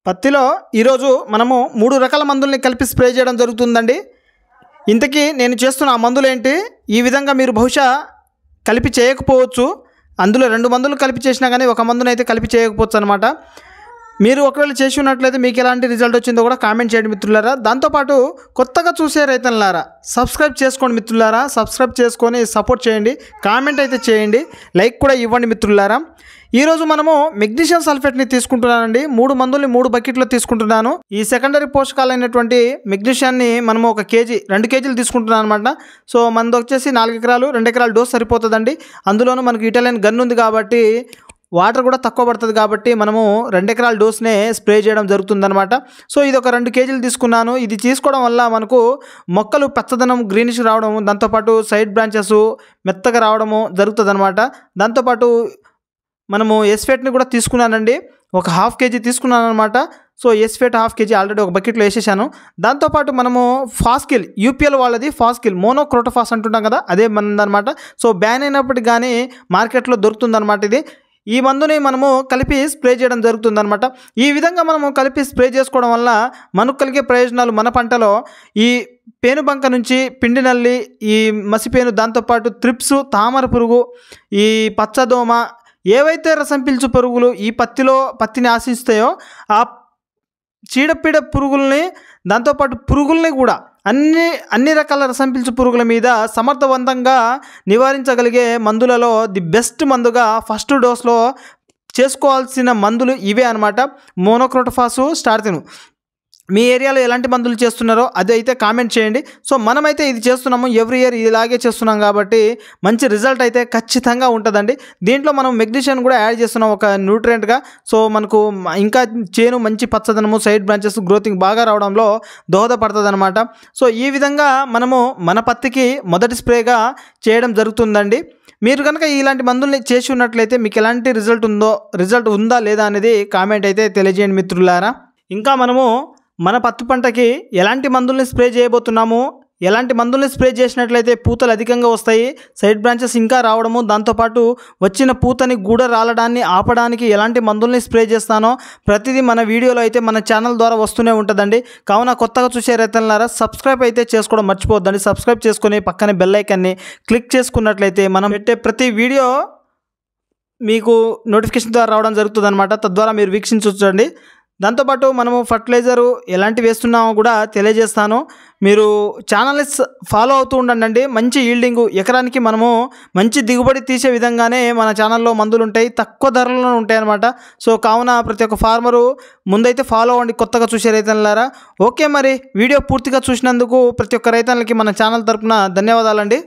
పత్తిలో ఈరోజు మనము 3 రకాల మందుల్ని కలిపి స్ప్రే చేయడం జరుగుతుందండి. ఇంతకీ నేను చేస్తున్న ఆ మందులు ఏంటి? ఈ విధంగా మీరు బహుశా కలిపి చేయకపోవచ్చు. అందులో 2 మందులు కలిపి చేసినా కానీ ఒక మందునైతే కలిపి చేయకపోవచ్చు అనమాట. మీరు ఒకవేళ చేసి ఉన్నట్లయితే మీకు ఎలాంటి రిజల్ట్ వచ్చిందో కూడా కామెంట్ చేయండి మిత్రులారా. దాంతోపాటు కొత్తగా చూసే రైతన్నలారా సబ్స్క్రైబ్ చేసుకోండి మిత్రులారా. సబ్స్క్రైబ్ చేసుకొని సపోర్ట్ చేయండి, కామెంట్ అయితే చేయండి, లైక్ కూడా ఇవ్వండి మిత్రులారా. ఈరోజు మనము మెగ్నీషియం సల్ఫేట్ని తీసుకుంటున్నానండి. 3 మందుల్ని 3 బకెట్లో తీసుకుంటున్నాను. ఈ సెకండరీ పోషకాలైనటువంటి మెగ్నీషియాన్ని మనము 1 కేజీ 2 కేజీలు తీసుకుంటున్నాను అనమాట. సో మనది వచ్చేసి 4 ఎకరాలు 2 ఎకరాల డోస్ సరిపోతుందండి. అందులోనూ మనకు ఇటాలియన్ గన్ ఉంది కాబట్టి వాటర్ కూడా తక్కువ పడుతుంది కాబట్టి మనము 2 ఎకరాల డోస్నే స్ప్రే చేయడం జరుగుతుందనమాట. సో ఇది ఒక 2 కేజీలు తీసుకున్నాను. ఇది తీసుకోవడం వల్ల మనకు మొక్కలు పచ్చదనం గ్రీనిష్ రావడము, దాంతోపాటు సైడ్ బ్రాంచెస్ మెత్తగా రావడము జరుగుతుంది అనమాట. దాంతోపాటు మనము ఎస్ఫేట్ని కూడా తీసుకున్నానండి. ఒక 1/2 కేజీ తీసుకున్నాను అనమాట. సో ఎస్ఫేట్ 1/2 కేజీ ఆల్రెడీ ఒక బకెట్లో వేసేసాను. దాంతోపాటు మనము ఫాస్కిల్ యూపీఎల్ వాళ్ళది ఫాస్కిల్ మోనోక్రోటోఫాస్ అంటుంటాం కదా, అదే మందనమాట. సో బ్యాన్ అయినప్పటికీ కానీ మార్కెట్లో దొరుకుతుందన్నమాట. ఇది ఈ మందుని మనము కలిపి స్ప్రే చేయడం జరుగుతుందన్నమాట. ఈ విధంగా మనము కలిపి స్ప్రే చేసుకోవడం వల్ల మనకు కలిగే ప్రయోజనాలు మన పంటలో ఈ పేనుబంక నుంచి పిండి నల్లి, ఈ మసిపేను, దాంతోపాటు త్రిప్స్, తామర పురుగు, ఈ పచ్చదోమ, ఏవైతే రసం పీల్చు పురుగులు ఈ పత్తిని ఆశిస్తాయో ఆ చీడపీడ పురుగుల్ని, దాంతోపాటు పురుగుల్ని కూడా అన్ని రకాల రసం పీల్చు పురుగుల మీద సమర్థవంతంగా నివారించగలిగే మందులలో ది బెస్ట్ మందుగా ఫస్ట్ డోస్లో చేసుకోవాల్సిన మందులు ఇవే అనమాట. మోనోక్రోటోఫాసు, స్టార్తిను. మీ ఏరియాలో ఎలాంటి మందులు చేస్తున్నారో అది అయితే కామెంట్ చేయండి. సో మనమైతే ఇది చేస్తున్నాము, ఎవ్రీ ఇయర్ ఇలాగే చేస్తున్నాం కాబట్టి మంచి రిజల్ట్ అయితే ఖచ్చితంగా ఉంటుందండి. దీంట్లో మనం మెగ్నీషియం కూడా యాడ్ చేస్తున్నాం ఒక న్యూట్రియంట్గా. సో మనకు ఇంకా చేను మంచి పచ్చదనము, సైడ్ బ్రాంచెస్ గ్రోతింగ్ బాగా రావడంలో దోహదపడుతుంది అనమాట. సో ఈ విధంగా మనము మన పత్తికి మొదటి స్ప్రేగా చేయడం జరుగుతుందండి. మీరు కనుక ఇలాంటి మందుల్ని చేసి ఉన్నట్లయితే మీకు ఎలాంటి రిజల్ట్ ఉందా లేదా అనేది కామెంట్ అయితే తెలియజేయండి మిత్రులారా. ఇంకా మనము మన పత్తి పంటకి ఎలాంటి మందుల్ని స్ప్రే చేయబోతున్నాము, ఎలాంటి మందుల్ని స్ప్రే చేసినట్లయితే పూతలు అధికంగా వస్తాయి, సైడ్ బ్రాంచెస్ ఇంకా రావడము, దాంతోపాటు వచ్చిన పూతని గూడ రాలడాన్ని ఆపడానికి ఎలాంటి మందుల్ని స్ప్రే చేస్తానో ప్రతిదీ మన వీడియోలో అయితే మన ఛానల్ ద్వారా వస్తూనే ఉంటుందండి. కావున కొత్తగా చూసే రైతులారా సబ్స్క్రైబ్ అయితే చేసుకోవడం మర్చిపోద్దండి. సబ్స్క్రైబ్ చేసుకుని పక్కనే బెల్ ఐకాన్ని క్లిక్ చేసుకున్నట్లయితే మనం పెట్టే ప్రతి వీడియో మీకు నోటిఫికేషన్ ద్వారా రావడం జరుగుతుంది అనమాట. తద్వారా మీరు వీక్షించవచ్చండి. దాంతోపాటు మనము ఫర్టిలైజరు ఎలాంటి వేస్తున్నామో కూడా తెలియజేస్తాను. మీరు ఛానల్ని ఫాలో అవుతూ ఉండండి. మంచి ఈల్డింగు, ఎకరానికి మనము మంచి దిగుబడి తీసే విధంగానే మన ఛానల్లో మందులు ఉంటాయి, తక్కువ ధరలో ఉంటాయి అన్నమాట. సో కావున ప్రతి ఒక్క ఫార్మరు ముందైతే ఫాలో అవ్వండి కొత్తగా చూసే రైతన్నలారా. ఓకే, మరి వీడియో పూర్తిగా చూసినందుకు ప్రతి ఒక్క రైతన్నలకి మన ఛానల్ తరపున ధన్యవాదాలండి.